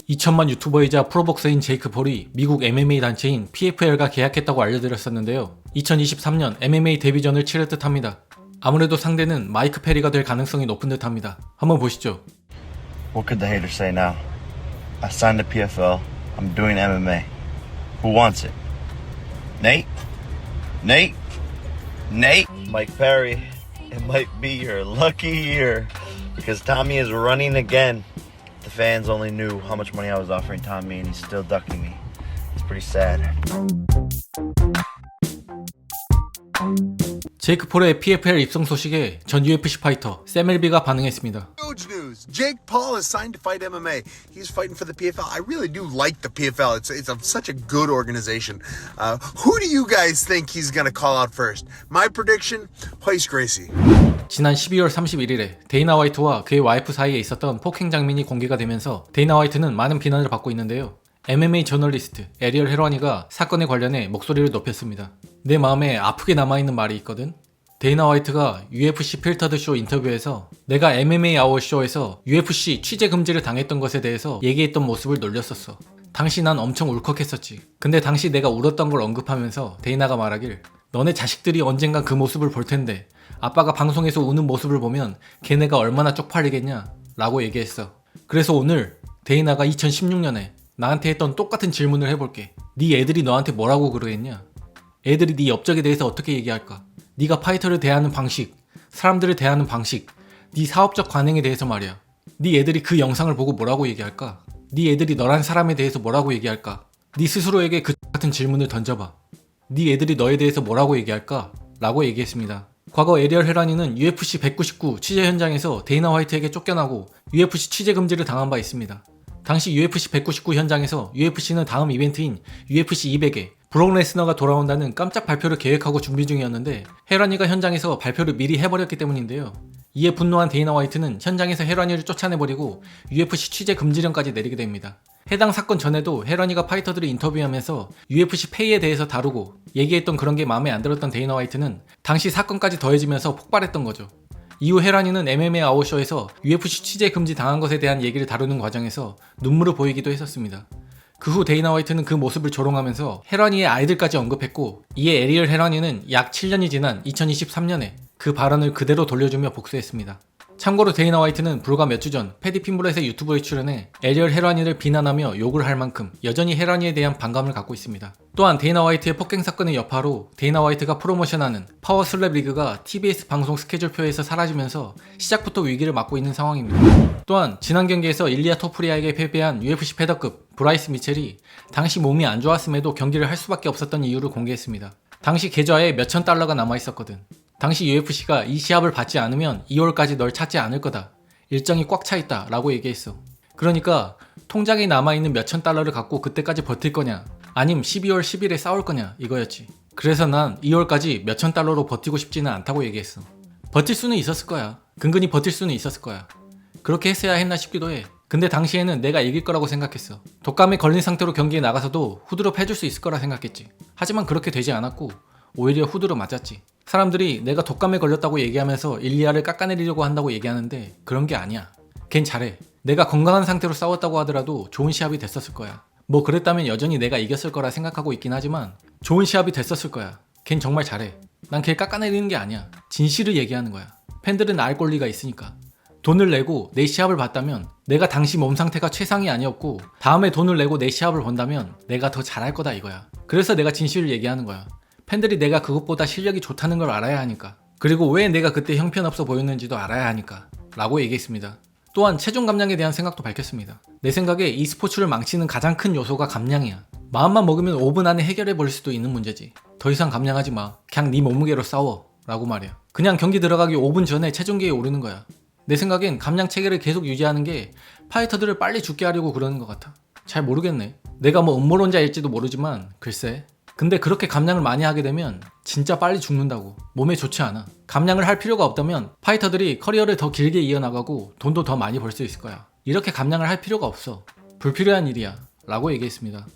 (2000만) 유튜버이자 프로복서인 제이크 폴이 미국 MMA 단체인 PFL과 계약했다고 알려드렸었는데요. 2023년 MMA 데뷔전을 치를 듯 합니다. 아무래도 상대는 마이크 페리가 될 가능성이 높은 듯 합니다. 한번 보시죠. What could the haters say now? I signed to PFL. I'm doing MMA. Who wants it? Nate? Nate? Nate? Mike Perry, it might be your lucky year because Tommy is running again. The fans only knew how much money I was offering Tommy and he's still ducking me. It's pretty sad. 제이크 폴의 PFL 입성 소식에 전 UFC 파이터 샘 엘비가 반응했습니다. Huge news. Jake Paul is signed to fight MMA. He's fighting for the PFL. I really do like the PFL. Such a good organization. Who do you guys think he's going to call out first? My prediction, Royce Gracie. 지난 12월 31일에 데이나 화이트와 그의 와이프 사이에 있었던 폭행 장면이 공개가 되면서 데이나 화이트는 많은 비난을 받고 있는데요. MMA 저널리스트 에리얼 헤라니가 사건에 관련해 목소리를 높였습니다. 내 마음에 아프게 남아있는 말이 있거든. 데이나 화이트가 UFC 필터드 쇼 인터뷰에서 내가 MMA 아워 쇼에서 UFC 취재 금지를 당했던 것에 대해서 얘기했던 모습을 놀렸었어. 당시 난 엄청 울컥했었지. 근데 당시 내가 울었던 걸 언급하면서 데이나가 말하길 너네 자식들이 언젠간 그 모습을 볼 텐데 아빠가 방송에서 우는 모습을 보면 걔네가 얼마나 쪽팔리겠냐 라고 얘기했어. 그래서 오늘 데이나가 2016년에 나한테 했던 똑같은 질문을 해볼게. 네 애들이 너한테 뭐라고 그러겠냐? 애들이 네 업적에 대해서 어떻게 얘기할까? 네가 파이터를 대하는 방식, 사람들을 대하는 방식, 네 사업적 관행에 대해서 말이야. 네 애들이 그 영상을 보고 뭐라고 얘기할까? 네 애들이 너란 사람에 대해서 뭐라고 얘기할까? 네 스스로에게 그 같은 질문을 던져봐. 네 애들이 너에 대해서 뭐라고 얘기할까? 라고 얘기했습니다. 과거 에리얼 헤라니는 UFC 199 취재 현장에서 데이나 화이트에게 쫓겨나고 UFC 취재 금지를 당한 바 있습니다. 당시 UFC 199 현장에서 UFC는 다음 이벤트인 UFC 200에 브록 레스너가 돌아온다는 깜짝 발표를 계획하고 준비 중이었는데 헤라니가 현장에서 발표를 미리 해버렸기 때문인데요. 이에 분노한 데이나 화이트는 현장에서 헤라니를 쫓아내버리고 UFC 취재 금지령까지 내리게 됩니다. 해당 사건 전에도 헤라니가 파이터들을 인터뷰하면서 UFC 페이에 대해서 다루고 얘기했던 그런 게 마음에 안 들었던 데이나 화이트는 당시 사건까지 더해지면서 폭발했던 거죠. 이후 헤라니는 MMA 아워쇼에서 UFC 취재 금지 당한 것에 대한 얘기를 다루는 과정에서 눈물을 보이기도 했었습니다. 그 후 데이나 화이트는 그 모습을 조롱하면서 헤라니의 아이들까지 언급했고 이에 에리얼 헤라니는 약 7년이 지난 2023년에 그 발언을 그대로 돌려주며 복수했습니다. 참고로 데이나 화이트는 불과 몇 주 전 패디 핀블렛의 유튜브에 출연해 에리얼 헤라니를 비난하며 욕을 할 만큼 여전히 헤라니에 대한 반감을 갖고 있습니다. 또한 데이나 화이트의 폭행 사건의 여파로 데이나 화이트가 프로모션하는 파워 슬랩 리그가 TBS 방송 스케줄표에서 사라지면서 시작부터 위기를 맞고 있는 상황입니다. 또한 지난 경기에서 일리아 토프리아에게 패배한 UFC 패더급 브라이스 미첼이 당시 몸이 안 좋았음에도 경기를 할 수밖에 없었던 이유를 공개했습니다. 당시 계좌에 몇천 달러가 남아있었거든. 당시 UFC가 이 시합을 받지 않으면 2월까지 널 찾지 않을 거다. 일정이 꽉 차 있다 라고 얘기했어. 그러니까 통장에 남아있는 몇천 달러를 갖고 그때까지 버틸 거냐 아님 12월 10일에 싸울 거냐 이거였지. 그래서 난 2월까지 몇천 달러로 버티고 싶지는 않다고 얘기했어. 버틸 수는 있었을 거야. 근근히 버틸 수는 있었을 거야. 그렇게 했어야 했나 싶기도 해. 근데 당시에는 내가 이길 거라고 생각했어. 독감에 걸린 상태로 경기에 나가서도 후드로 패줄 수 있을 거라 생각했지. 하지만 그렇게 되지 않았고 오히려 후드로 맞았지. 사람들이 내가 독감에 걸렸다고 얘기하면서 일리아를 깎아내리려고 한다고 얘기하는데 그런 게 아니야. 걘 잘해. 내가 건강한 상태로 싸웠다고 하더라도 좋은 시합이 됐었을 거야. 뭐 그랬다면 여전히 내가 이겼을 거라 생각하고 있긴 하지만 좋은 시합이 됐었을 거야. 걘 정말 잘해. 난 걔를 깎아내리는 게 아니야. 진실을 얘기하는 거야. 팬들은 알 권리가 있으니까. 돈을 내고 내 시합을 봤다면 내가 당시 몸 상태가 최상이 아니었고 다음에 돈을 내고 내 시합을 본다면 내가 더 잘할 거다 이거야. 그래서 내가 진실을 얘기하는 거야. 팬들이 내가 그것보다 실력이 좋다는 걸 알아야 하니까. 그리고 왜 내가 그때 형편없어 보였는지도 알아야 하니까 라고 얘기했습니다. 또한 체중 감량에 대한 생각도 밝혔습니다. 내 생각에 e스포츠를 망치는 가장 큰 요소가 감량이야. 마음만 먹으면 5분 안에 해결해 버릴 수도 있는 문제지. 더 이상 감량하지 마. 그냥 네 몸무게로 싸워 라고 말이야. 그냥 경기 들어가기 5분 전에 체중계에 오르는 거야. 내 생각엔 감량 체계를 계속 유지하는 게 파이터들을 빨리 죽게 하려고 그러는 것 같아. 잘 모르겠네. 내가 뭐 음모론자일지도 모르지만 글쎄. 근데 그렇게 감량을 많이 하게 되면 진짜 빨리 죽는다고. 몸에 좋지 않아. 감량을 할 필요가 없다면 파이터들이 커리어를 더 길게 이어나가고 돈도 더 많이 벌 수 있을 거야. 이렇게 감량을 할 필요가 없어. 불필요한 일이야 라고 얘기했습니다.